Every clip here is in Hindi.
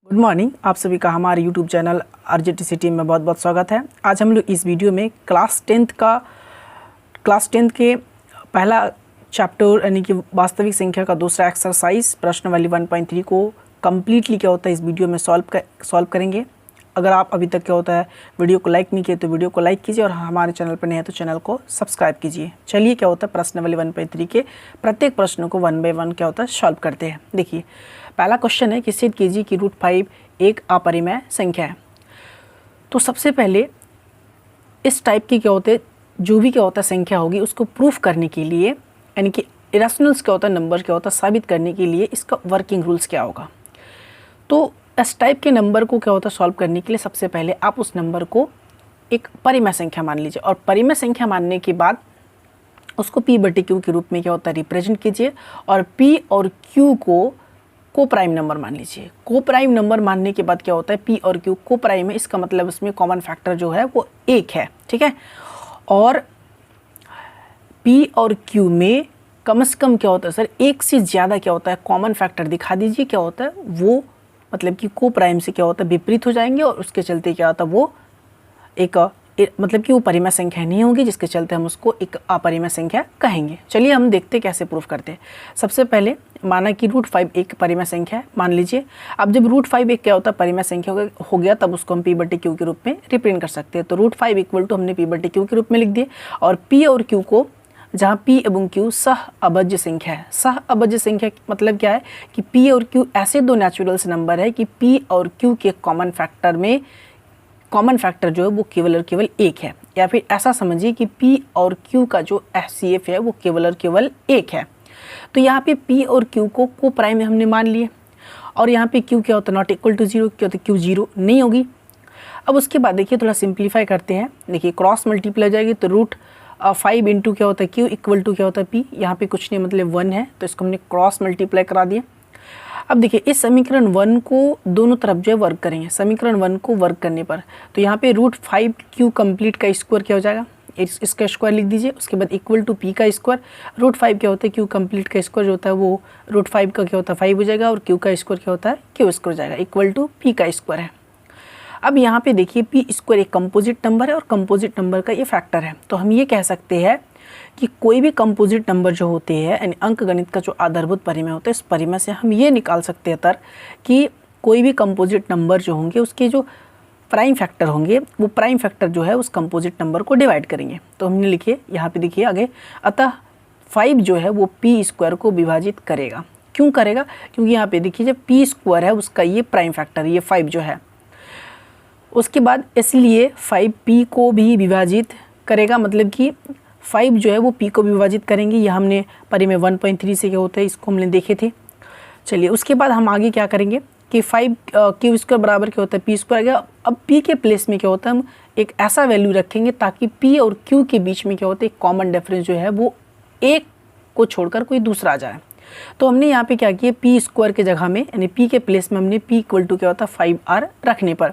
Good morning. आप सभी का हमारे यूट्यूब चैनल आरजेटीसी टीम में बहुत बहुत स्वागत है। आज हम लोग इस वीडियो में क्लास टेंथ के पहला चैप्टर यानी कि वास्तविक संख्या का दूसरा एक्सरसाइज प्रश्नावली 1.3 को कम्प्लीटली क्या होता है इस वीडियो में सॉल्व करेंगे। अगर आप अभी तक क्या होता है वीडियो को लाइक नहीं किए तो वीडियो को लाइक कीजिए और हमारे चैनल पर नए हैं तो चैनल को सब्सक्राइब कीजिए। चलिए क्या होता है प्रश्नावली 1.3 के प्रत्येक प्रश्नों को 1 बाय 1 क्या होता है सॉल्व करते हैं। देखिए पहला क्वेश्चन है कि सिद्ध कीजिए कि √5 एक अपरिमेय संख्या है। तो सबसे पहले इस टाइप की क्या होते हैं जो भी क्या होता है संख्या होगी उसको प्रूफ करने के लिए यानी कि इरेशनल्स क्या होता है नंबर क्या होता है साबित करने के लिए इसका वर्किंग रूल्स क्या होगा। तो इस टाइप के नंबर को क्या होता है सॉल्व करने के लिए सबसे पहले आप उस नंबर को एक परिमेय संख्या मान लीजिए और परिमेय संख्या मानने के बाद उसको p/q के रूप में क्या होता है रिप्रेजेंट कीजिए और p और q को प्राइम नंबर मान लीजिए। को प्राइम नंबर मानने के बाद क्या होता है p और q को प्राइम है, इसका मतलब उसमें कॉमन फैक्टर जो है वो 1 है, ठीक है। और p और q में कम से कम क्या होता है सर एक से ज़्यादा क्या होता है कॉमन फैक्टर दिखा दीजिए। क्या होता है वो मतलब कि को प्राइम से क्या होता है विपरीत हो जाएंगे और उसके चलते क्या होता है वो मतलब कि वो परिमेय संख्या नहीं होगी, जिसके चलते हम उसको एक अपरिमेय संख्या कहेंगे। चलिए हम देखते कैसे प्रूफ करते हैं। सबसे पहले माना कि √5 एक परिमेय संख्या है मान लीजिए। अब जब √5 एक क्या होता है परिमेय संख्या हो गया तब उसको हम p/q के रूप में रिप्रेजेंट कर सकते हैं। तो √5 इक्वल टू हमने p/q के रूप में लिख दिए और p और q को जहाँ p एवं q सह अभाज्य संख्या है। सह अभाज्य संख्या मतलब क्या है कि p और q ऐसे दो नेचुरल्स नंबर है कि p और q के कॉमन फैक्टर जो है वो केवल और केवल 1 है, या फिर ऐसा समझिए कि p और q का जो HCF है वो केवल और केवल 1 है। तो यहाँ पे p और q को प्राइम में हमने मान लिए और यहाँ पे q क्या होता है नॉट इक्वल टू 0, क्या होता है q 0 नहीं होगी। अब उसके बाद देखिए थोड़ा सिंप्लीफाई करते हैं। देखिए क्रॉस मल्टीप्लाई जाएगी तो √5 इंटू क्या होता है q इक्वल टू क्या होता है p, यहाँ पे कुछ नहीं मतलब 1 है तो इसको हमने क्रॉस मल्टीप्लाई करा दिया। अब देखिए इस समीकरण 1 को दोनों तरफ जो है वर्क करेंगे। समीकरण 1 को वर्क करने पर तो यहाँ पे √5q कंप्लीट का स्क्वायर क्या हो जाएगा इसका स्क्वायर लिख दीजिए। उसके बाद इक्वल टू p का स्क्वायर। √5 क्या होता है q कंप्लीट का स्क्वायर जो होता है वो √5 का क्या होता है 5 हो जाएगा और q का स्क्वायर क्या होता है q स्क्वायर हो जाएगा इक्वल टू p का स्क्वायर है। अब यहाँ पे देखिए p स्क्वायर एक कंपोजिट नंबर है और कंपोजिट नंबर का ये फैक्टर है। तो हम ये कह सकते हैं कि कोई भी कंपोजिट नंबर जो होते हैं यानी अंकगणित का जो आधारभूत परिमेय होता है इस परिमेय से हम ये निकाल सकते हैं कि कोई भी कंपोजिट नंबर जो होंगे उसके जो प्राइम फैक्टर होंगे वो प्राइम फैक्टर जो है उस कंपोजिट नंबर को डिवाइड करेंगे। तो हमने लिखिए यहाँ पे देखिए आगे अतः 5 जो है वो p स्क्वायर को विभाजित करेगा। क्यों करेगा? क्योंकि यहाँ पे देखिए जब p स्क्वायर है उसका ये प्राइम फैक्टर ये 5 जो है, उसके बाद इसलिए 5p को भी विभाजित करेगा, मतलब कि 5 जो है वो p को भी विभाजित करेंगे। यह हमने परिमेय 1.3 से क्या होता है इसको हमने देखे थे। चलिए उसके बाद हम आगे क्या करेंगे कि 5q स्क्वायर बराबर क्या होता है p स्क्वायर आ गया। अब p के प्लेस में क्या होता है हम एक ऐसा वैल्यू रखेंगे ताकि p और q के बीच में क्या होता है कॉमन डिफरेंस जो है वो एक को छोड़कर कोई दूसरा आ जाए। तो हमने यहाँ पे क्या किया p स्क्वायर के जगह में यानी p के प्लेस में हमने p इक्वल टू क्या होता है 5r रखने पर।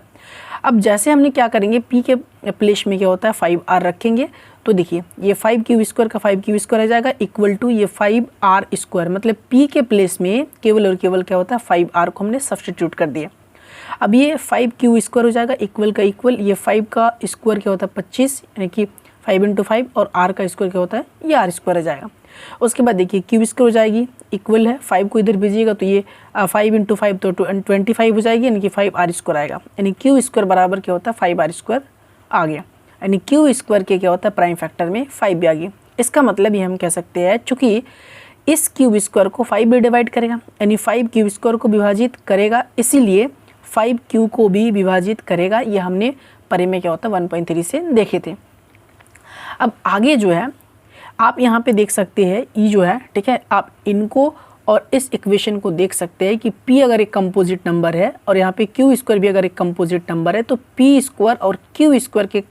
अब जैसे हमने क्या करेंगे p के प्लेस में क्या होता है 5r रखेंगे तो देखिए ये 5q स्क्वायर का 5q स्क्वायर आ जाएगा इक्वल टू ये 5r स्क्वायर, मतलब p के प्लेस में केवल और केवल क्या होता है 5r को हमने सब्सटीट्यूट कर दिया। अब ये 5q स्क्वायर हो जाएगा इक्वल का इक्वल ये 5 का स्क्वायर क्या होता है 25 यानी कि 5 इंटू 5 और r का स्क्वायर क्या होता है ये r स्क्वायर आ जाएगा। उसके बाद देखिए q स्क्वायर हो जाएगी इक्वल है 5 को इधर भेजिएगा तो ये 5 इंटू 5 तो 25 हो जाएगी यानी कि 5r स्क्वायर आएगा, यानी q स्क्वायर बराबर क्या होता है 5r स्क्वायर आ गया, यानी q स्क्वायर के क्या होता है प्राइम फैक्टर में 5 भी आ गई। इसका मतलब ये हम कह सकते हैं चूँकि इस q स्क्वायर को 5 भी डिवाइड करेगा यानी 5q स्क्वायर को विभाजित करेगा, इसीलिए 5q को भी विभाजित करेगा। ये हमने परिमेय क्या होता है 1.3 से देखे थे। अब आगे जो है आप यहाँ पे देख सकते हैं ई जो है, ठीक है, आप इनको और इस इक्वेशन को देख सकते हैं कि p अगर एक कंपोजिट नंबर है और यहाँ पे q स्क्वायर भी अगर एक कंपोजिट नंबर है तो p स्क्वायर और q स्क्वायर के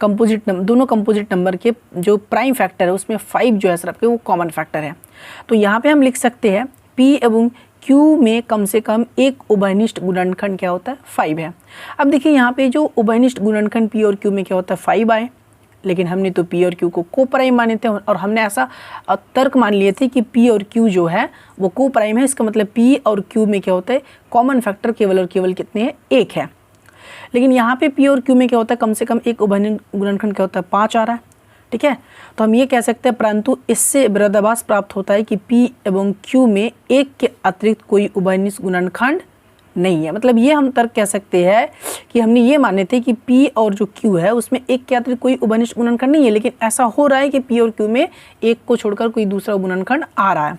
दोनों कंपोजिट नंबर के जो प्राइम फैक्टर है उसमें 5 जो है सर आपके वो कॉमन फैक्टर है। तो यहाँ पे हम लिख सकते हैं p एवं q में कम से कम एक उभयनिष्ठ गुणनखंड क्या होता है 5 है। अब देखिए यहाँ पे जो उभयनिष्ठ गुणनखंड p और q में क्या होता है 5 आए, लेकिन हमने तो P और Q को को प्राइम माने थे और हमने ऐसा तर्क मान लिए थे कि P और Q जो है वो को प्राइम है। इसका मतलब P और Q में क्या होता है, कॉमन फैक्टर केवल और केवल कितने हैं, एक है। लेकिन यहाँ पे P और Q में क्या होता है, कम से कम एक उभयनिष्ठ गुणनखंड क्या होता है, 5 आ रहा है। ठीक है, तो हम ये कह सकते हैं, परंतु इससे विरोधाभास प्राप्त होता है कि P एवं Q में एक के अतिरिक्त कोई उभयनिष्ठ गुणनखंड नहीं है। मतलब ये हम तर्क कह सकते हैं कि हमने ये माने थे कि P और जो Q है उसमें एक के अतिरिक्त कोई उभयनिष्ठ गुणनखंड नहीं है, लेकिन ऐसा हो रहा है कि P और Q में एक को छोड़कर कोई दूसरा गुणनखंड आ रहा है।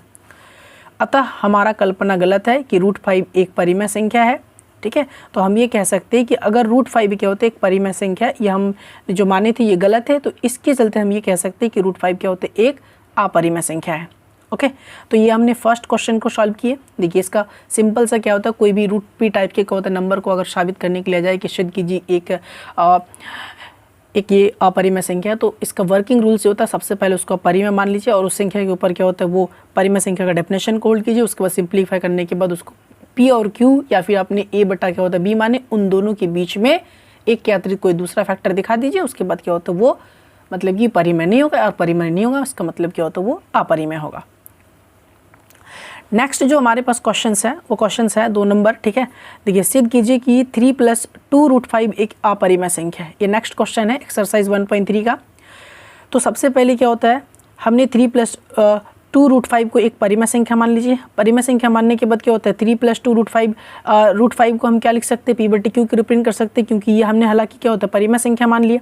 अतः हमारा कल्पना गलत है कि √5 एक परिमेय संख्या है। ठीक है, तो हम ये कह सकते हैं कि अगर √5 क्या होते हैं, एक परिमेय संख्या है, ये हम जो माने थे ये गलत है, तो इसके चलते हम ये कह सकते हैं कि √5 क्या होते हैं, एक अपरिमेय संख्या है। ओके, तो ये हमने फर्स्ट क्वेश्चन को सॉल्व किए। देखिए इसका सिंपल सा क्या होता है, कोई भी √p टाइप के क्या होता है नंबर को अगर साबित करने के लिए जाए कि सिद्ध कीजिए एक ये अपरिमेय संख्या है, तो इसका वर्किंग रूल से होता है, सबसे पहले उसको परिमेय मान लीजिए और उस संख्या के ऊपर क्या होता है वो परिमेय संख्या का डेफिनेशन को होल्ड कीजिए। उसके बाद सिंप्लीफाई करने के बाद उसको P और Q या फिर अपने A बटा क्या होता है B माने, उन दोनों के बीच में एक के अतिरिक्त कोई दूसरा फैक्टर दिखा दीजिए। उसके बाद क्या होता है वो मतलब कि परिमेय नहीं होगा, और परिमेय नहीं होगा उसका मतलब क्या होता है वो अपरिमेय होगा। नेक्स्ट जो हमारे पास क्वेश्चंस है वो क्वेश्चंस है 2 नंबर। ठीक है, देखिए सिद्ध कीजिए कि 3 + 2 √5 एक अपरिमेय संख्या है। ये नेक्स्ट क्वेश्चन है एक्सरसाइज 1.3 का। तो सबसे पहले क्या होता है, हमने 3 + 2 √5 को एक परिमेय संख्या मान लीजिए। परिमेय संख्या मानने के बाद क्या होता है, 3 + 2 √5 को हम क्या लिख सकते हैं, P/Q के रिप्रेजेंट कर सकते हैं, क्योंकि ये हमने हालांकि क्या होता है परिमेय संख्या मान लिया,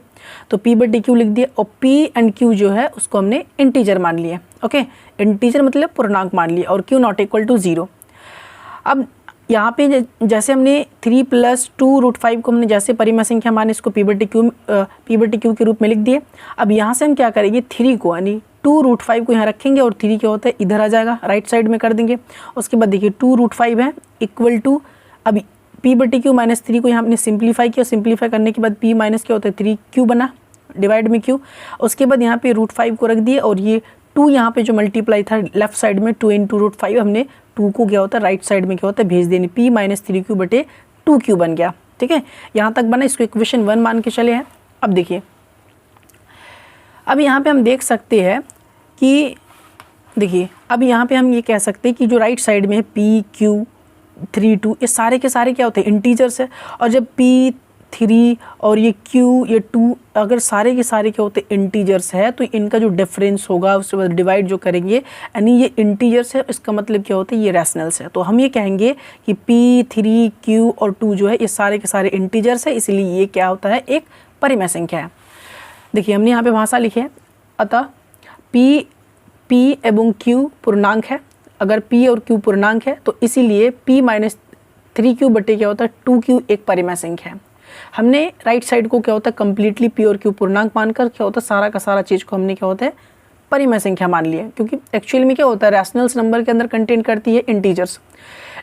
तो P/Q लिख दिया और P एंड Q जो है उसको हमने इंटीजर मान लिया। ओके, इंटीजर मतलब पूर्णांक मान लिया और Q ≠ 0। अब यहाँ पे जैसे हमने 3 + 2 √5 को हमने जैसे परिमेय संख्या माने, इसको P/Q के रूप में लिख दिए। अब यहाँ से हम क्या करेंगे, 3 को यानी 2 √5 को यहाँ रखेंगे और 3 क्या होता है इधर आ जाएगा, राइट साइड में कर देंगे। उसके बाद देखिए 2 √5 है इक्वल टू, अभी P/Q -3 को यहाँ हमने सिंप्लीफाई किया। सिंप्लीफाई करने के बाद P माइनस क्या होता है 3Q बना, डिवाइड में Q। उसके बाद यहाँ पे √5 को रख दिए और ये 2 यहाँ पे जो मल्टीप्लाई था लेफ्ट साइड में 2 × √5, हमने 2 को क्या होता है राइट साइड में क्या होता है भेज देनी, P -3Q/2Q बन गया। ठीक है, यहाँ तक बना, इसको इक्वेशन 1 मान के चले हैं। अब देखिए, अब यहाँ पे हम देख सकते हैं कि देखिए अब यहाँ पे हम ये कह सकते हैं कि जो राइट साइड में है P, Q, 3, 2 ये सारे के सारे क्या होते हैं इंटीजर्स है। और जब P, 3 और ये Q, ये 2 अगर सारे के सारे क्या होते हैं इंटीजर्स है, तो इनका जो डिफरेंस होगा उसके बाद डिवाइड जो करेंगे, यानी ये इंटीजर्स है, इसका मतलब क्या होता है ये रैशनल्स है। तो हम ये कहेंगे कि P, 3, Q और 2 जो है ये सारे के सारे इंटीजर्स है, इसलिए ये क्या होता है एक परिमेय संख्या है। देखिए हमने यहाँ पे भाषा लिखी है, अतः P एवं Q पूर्णांक है। अगर P और Q पूर्णांक है तो इसीलिए P -3Q बटे क्या होता है 2Q एक परिमेय संख्या है। हमने राइट साइड को क्या होता है कम्प्लीटली P और Q पूर्णांक मानकर क्या होता है सारा का सारा चीज़ को हमने क्या होता है परिमेय संख्या मान लिया, क्योंकि एक्चुअल में क्या होता है रैशनल्स नंबर के अंदर कंटेन करती है इंटीजर्स।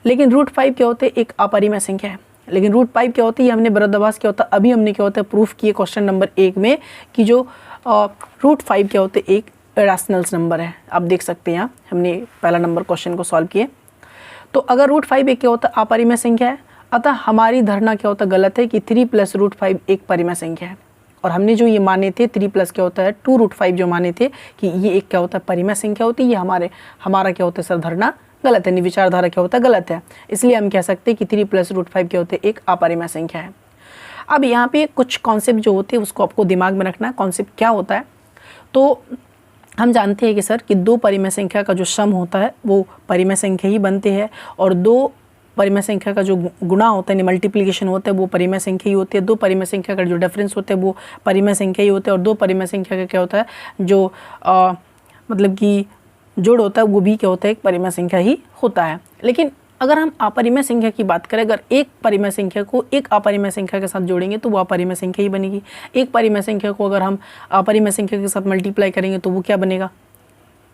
लेकिन √5 क्या होते हैं एक अपरिमेय संख्या है। लेकिन √5 क्या होती है, हमने विरोधाभास क्या होता है अभी हमने क्या होता है प्रूफ किए क्वेश्चन नंबर 1 में कि जो √5 क्या होते हैं एक रैशनल्स नंबर है। आप देख सकते हैं यहाँ हमने पहला नंबर क्वेश्चन को सॉल्व किए। तो अगर √5 एक क्या होता है अपरिमेय संख्या है, अतः हमारी धारणा क्या होता है गलत है कि 3 + √5 एक परिमेय संख्या है। और हमने जो ये माने थे 3 + क्या होता है 2 √5 जो माने थे कि ये एक क्या होता है परिमेय संख्या होती है, ये हमारा क्या होता है सर धारणा गलत है, विचारधारा क्या होता है गलत है। इसलिए हम कह सकते हैं कि 3 + √5 क्या होते हैं एक अपरिमेय संख्या है। अब यहाँ पे कुछ कॉन्सेप्ट जो होते हैं उसको आपको दिमाग में रखना है। कॉन्सेप्ट क्या होता है, तो हम जानते हैं कि सर कि 2 परिमेय संख्या का जो सम होता है वो परिमेय संख्या ही बनते हैं, और 2 परिमेय संख्या का जो गुणा होता है मल्टीप्लिकेशन होता है वो परिमेय संख्या ही होती है। 2 परिमेय संख्या का जो डिफरेंस होता है वो परिमेय संख्या ही होता है, और 2 परिमेय संख्या का क्या होता है जो मतलब कि जोड़ होता है वो भी क्या होता है एक परिमेय संख्या ही होता है। लेकिन अगर हम अपरिमेय संख्या की बात करें, अगर एक परिमेय संख्या को एक अपरिमेय संख्या के साथ जोड़ेंगे तो वो अपरिमेय संख्या ही बनेगी। एक परिमेय संख्या को अगर हम अपरिमेय संख्या के साथ मल्टीप्लाई करेंगे तो वो क्या बनेगा,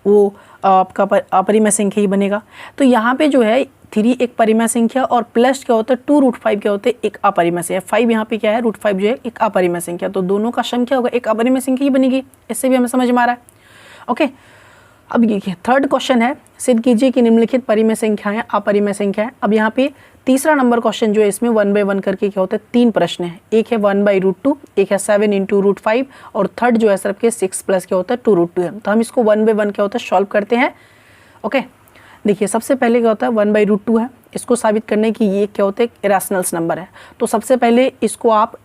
वो आपका अपरिमेय संख्या ही बनेगा। तो यहाँ पे जो है 3 एक परिमेय संख्या और प्लस क्या होता है 2 √5 क्या होते हैं एक अपरिमेय संख्या। 5 यहाँ पे क्या है √5 जो है एक अपरिमेय संख्या, तो दोनों का सम क्या होगा एक अपरिमेय संख्या ही बनेगी। इससे भी हमें समझ में आ रहा है। ओके, अब देखिए थर्ड क्वेश्चन है, सिद्ध कीजिए कि निम्नलिखित परिमेय संख्याएं अपरिमेय संख्या है। अब यहाँ पे तीसरा नंबर क्वेश्चन जो है इसमें 1 बाई 1 करके क्या होता है 3 प्रश्न है। एक है 1/√2, एक है 7 × √5 और थर्ड जो है सर आपके 6 प्लस क्या होता है 2√2 है। तो हम इसको 1 बाई 1 क्या होता है सॉल्व करते हैं। ओके, देखिए सबसे पहले क्या होता है 1/√2 है, इसको साबित करने की ये क्या होता है इरेशनल्स नंबर है। तो सबसे पहले इसको आप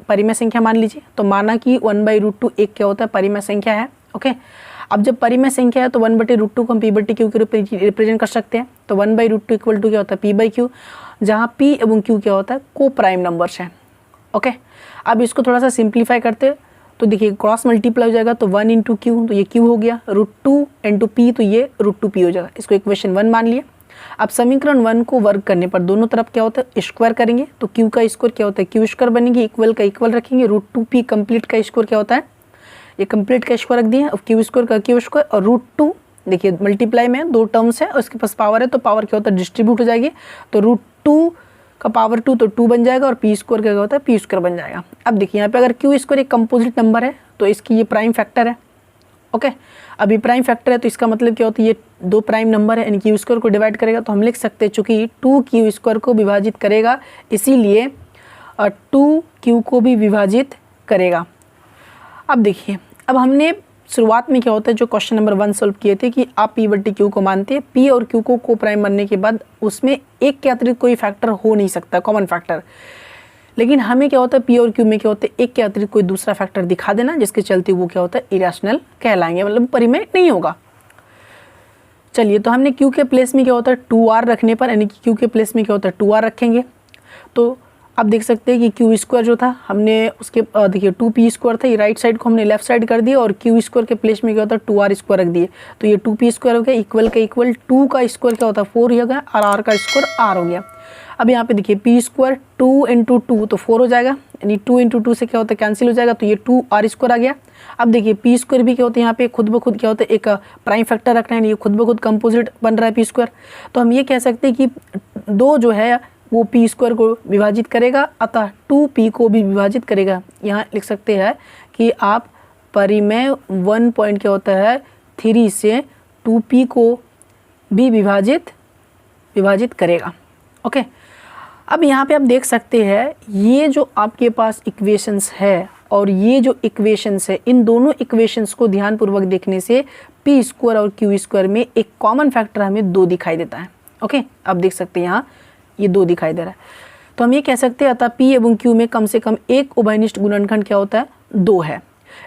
परिमेय संख्या मान लीजिए। तो माना कि 1/√2 एक क्या होता है परिमेय संख्या है। ओके, अब जब परिमेय संख्या है तो 1/√2 को हम p/q के रूप में रिप्रेजेंट कर सकते हैं। तो 1/√2 इक्वल टू क्या होता है p/q, जहाँ p एवं q क्या होता है को प्राइम नंबर्स हैं। ओके, अब इसको थोड़ा सा सिंप्लीफाई करते तो देखिए क्रॉस मल्टीप्लाई हो जाएगा तो 1 × q तो ये q हो गया, √2 × p तो ये √2p हो जाएगा। इसको इक्वेशन 1 मान लिया। अब समीकरण 1 को वर्क करने पर दोनों तरफ क्या होता है स्क्वायर करेंगे तो q का स्क्वायर क्या होता है q स्क्वायर बनेगी, इक्वल का इक्वल रखेंगे, √2p कंप्लीट का स्क्वायर क्या होता है ये कंप्लीट का स्क्वायर रख दिया। अब q स्क्वायर का q स्क्वायर और √2 देखिए मल्टीप्लाई में 2 टर्म्स है और इसके पास पावर है तो पावर क्या होता है डिस्ट्रीब्यूट हो जाएगी। तो √2 का पावर 2 तो 2 बन जाएगा और p स्क्वायर क्या होता है p स्क्वायर बन जाएगा। अब देखिए यहाँ पे अगर q स्क्वायर एक कंपोजिट नंबर है तो इसकी ये प्राइम फैक्टर है। ओके, अभी प्राइम फैक्टर है तो इसका मतलब क्या होता है ये 2 प्राइम नंबर है यानी q स्क्वायर को डिवाइड करेगा। तो हम लिख सकते हैं चूँकि 2q स्क्वायर को विभाजित करेगा इसीलिए 2q को भी विभाजित करेगा। अब देखिए, अब हमने शुरुआत में क्या होता है जो क्वेश्चन नंबर 1 सॉल्व किए थे कि आप p/q को मानते हैं, p और q को प्राइम बनने के बाद उसमें एक के अतिरिक्त कोई फैक्टर हो नहीं सकता कॉमन फैक्टर। लेकिन हमें क्या होता है p और q में क्या होता है एक के अतिरिक्त कोई दूसरा फैक्टर दिखा देना जिसके चलते वो क्या होता है इरेशनल कहलाएंगे, मतलब परिमेय नहीं होगा। चलिए, तो हमने q के प्लेस में क्या होता है 2r रखने पर यानी कि q के प्लेस में क्या होता है 2r रखेंगे। तो अब देख सकते हैं कि q स्क्वायर जो था हमने उसके देखिए 2p स्क्वायर था, ये राइट साइड को हमने लेफ्ट साइड कर दिया और q स्क्वायर के प्लेस में क्या होता है 2r स्क्वायर रख दिए। तो ये 2p स्क्वायर हो गया, इक्वल का इक्वल 2 का स्क्वायर क्या होता है 4 हो गया और r का स्क्वायर r हो गया। अब यहाँ पे देखिए p स्क्वायर 2 × 2 तो 4 हो जाएगा यानी 2 × 2 से क्या होता है कैंसिल हो जाएगा तो ये 2r स्क्वायर आ गया। अब देखिए p स्क्वायर भी क्या होता है यहाँ पे खुद ब खुद क्या होता है एक प्राइम फैक्टर रखना है, ये खुद ब खुद कंपोजिट बन रहा है p स्क्वायर। तो हम ये कह सकते हैं कि 2 जो है वो p स्क्वायर को विभाजित करेगा अतः 2p को भी विभाजित करेगा। यहाँ लिख सकते हैं कि आप परिमेय 1 पॉइंट क्या होता है 3 से 2p को भी विभाजित करेगा। ओके, अब यहाँ पे आप देख सकते हैं ये जो आपके पास इक्वेशंस है और ये जो इक्वेशंस है इन दोनों इक्वेशंस को ध्यानपूर्वक देखने से p स्क्वायर और q स्क्वायर में एक कॉमन फैक्टर हमें 2 दिखाई देता है। ओके, आप देख सकते हैं यहाँ ये 2 दिखाई दे रहा है। तो हम ये कह सकते हैं अतः p एवं q में कम से कम एक उभयनिष्ठ गुणनखंड क्या होता है 2 है।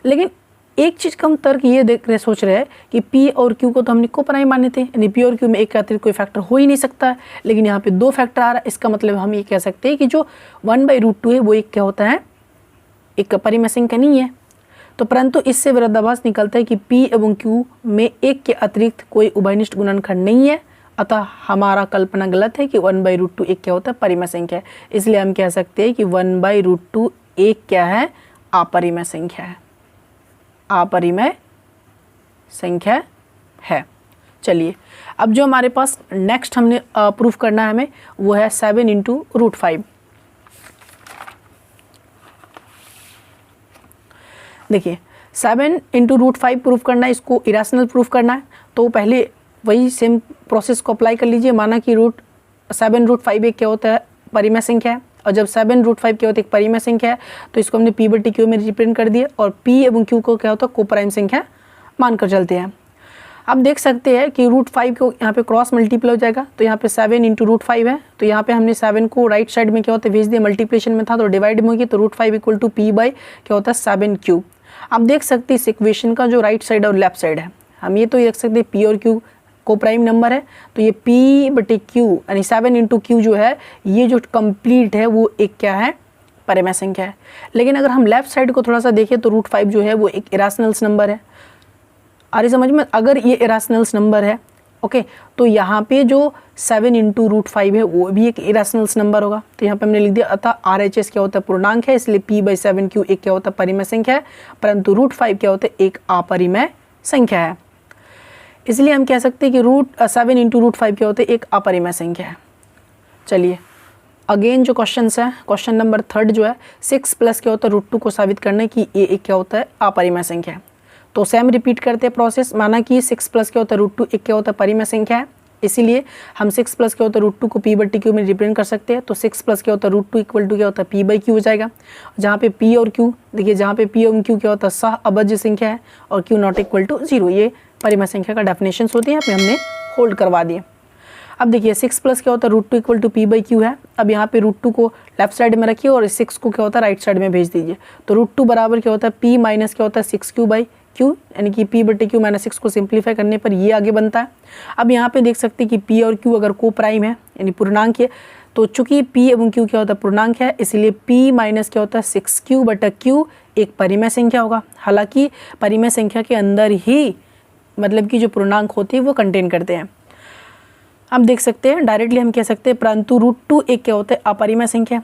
लेकिन एक चीज़ का हम तर्क ये देख रहे सोच रहे हैं कि p और q को तो हमने को प्राइम माने थे यानी p और q में एक के अतिरिक्त कोई फैक्टर हो ही नहीं सकता है, लेकिन यहाँ पे 2 फैक्टर आ रहा है। इसका मतलब हम ये कह सकते हैं कि जो 1/√2 है वो एक क्या होता है एक परिमेय संख्या नहीं है। तो परंतु इससे विरोधाभास निकलता है कि p एवं q में एक के अतिरिक्त कोई उभयनिष्ठ गुणनखंड नहीं है, अतः हमारा कल्पना गलत है कि 1/√2 एक क्या होता है परिमेय संख्या है। इसलिए हम कह सकते हैं कि 1/√2 एक क्या है अपरिमेय संख्या है, अपरिमेय संख्या है। चलिए, अब जो हमारे पास नेक्स्ट हमने प्रूफ करना है हमें वो है 7 × √5। देखिए 7 × √5 प्रूफ करना है, इसको इरेशनल प्रूफ करना है। तो पहले वही सेम प्रोसेस को अप्लाई कर लीजिए। माना कि 7√5 एक क्या होता है परिमेय संख्या है और जब 7√5 क्या होता है एक परिमेय संख्या है तो इसको हमने p/q में रिप्रेजेंट कर दिया और p एवं q को क्या होता है को प्राइम संख्या मानकर चलते हैं। अब देख सकते हैं कि √5 को यहाँ पे क्रॉस मल्टीप्लाई हो जाएगा तो यहाँ पे 7 × √5 है तो यहाँ पे हमने 7 को राइट साइड में क्या होता है भेज दिया, मल्टीप्लिकेशन में था तो डिवाइड में होगी तो √5 इक्वल टू p बाई क्या होता है 7q। अब देख सकते हैं इस इक्वेशन का जो राइट साइड और लेफ्ट साइड है हम ये तो देख सकते हैं p और q को प्राइम नंबर है तो ये p/q यानी 7 × q जो है ये जो कंप्लीट है वो एक क्या है परिमेय संख्या है। लेकिन अगर हम लेफ्ट साइड को थोड़ा सा देखें तो √5 जो है वो एक इरेशनल्स नंबर है। अरे समझ में, अगर ये इरेशनल्स नंबर है ओके तो यहाँ पे जो 7 × √5 है वो भी एक इरेशनल्स नंबर होगा। तो यहाँ पे हमने लिख दिया अतः RHS क्या होता है पूर्णांक है इसलिए p/7q एक क्या होता है परिमेय संख्या है, परंतु √5 क्या होता है एक अपरिमेय संख्या है। इसलिए हम कह सकते हैं कि 7 × √5 क्या होता है एक अपरिमेय संख्या है। चलिए अगेन जो क्वेश्चन है क्वेश्चन नंबर 3 जो है 6 प्लस क्या होता है √2 को साबित करने की ये एक क्या होता है अपरिमेय संख्या है। तो सेम रिपीट करते हैं प्रोसेस। माना कि 6 प्लस क्या होता है √2 एक क्या होता है परिमेय संख्या है। इसीलिए हम 6 प्लस क्या होता है √2 को p/q में रिप्रेजेंट कर सकते हैं। तो 6 प्लस क्या होता है √2 इक्वल टू क्या होता है p/q हो जाएगा, जहाँ पे p और q देखिए, जहाँ पे p और q क्या होता है सह अभाज्य संख्या है और q नॉट इक्वल टू 0, ये परिमेय संख्या का डेफिनेशन होती है। यहाँ पे हमने होल्ड करवा दिए। अब देखिए 6 प्लस क्या होता है √2 इक्वल टू p/q है। अब यहाँ पे √2 को लेफ्ट साइड में रखिए और 6 को क्या होता है राइट साइड में भेज दीजिए। तो √2 बराबर क्या होता है p माइनस क्या होता है 6q/q, यानी कि p/q माइनस 6 को सिंप्लीफाई करने पर ये आगे बनता है। अब यहाँ पे देख सकते हैं कि p और q अगर को प्राइम है यानी पूर्णांक है, तो चूंकि p एवं q क्या होता है पूर्णांक है, इसलिए p माइनस क्या होता है 6q/q एक परिमेय संख्या होगा। हालांकि परिमेय संख्या के अंदर ही मतलब कि जो पूर्णांक होते हैं वो कंटेन करते हैं। हम देख सकते हैं डायरेक्टली हम कह सकते हैं परंतु √2 एक क्या होता है अपरिमेय संख्या।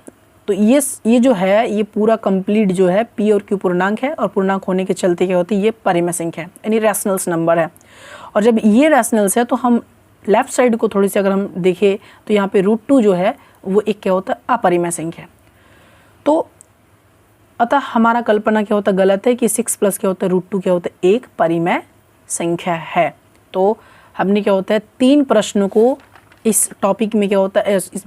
तो ये जो है ये पूरा कंप्लीट जो है p और q पूर्णांक है और पूर्णांक होने के चलते क्या होती है ये परिमेय संख्या है, यानी रैशनल्स नंबर है। और जब ये रैशनल्स है तो हम लेफ्ट साइड को थोड़ी सी अगर हम देखें तो यहाँ पे √2 जो है वो एक क्या होता है अपरिमेय संख्या। तो अतः हमारा कल्पना क्या होता है गलत है कि 6 प्लस क्या होता है √2 क्या होता है एक परिमेय संख्या है। तो हमने क्या होता है 3 प्रश्नों को इस टॉपिक में क्या होता है इस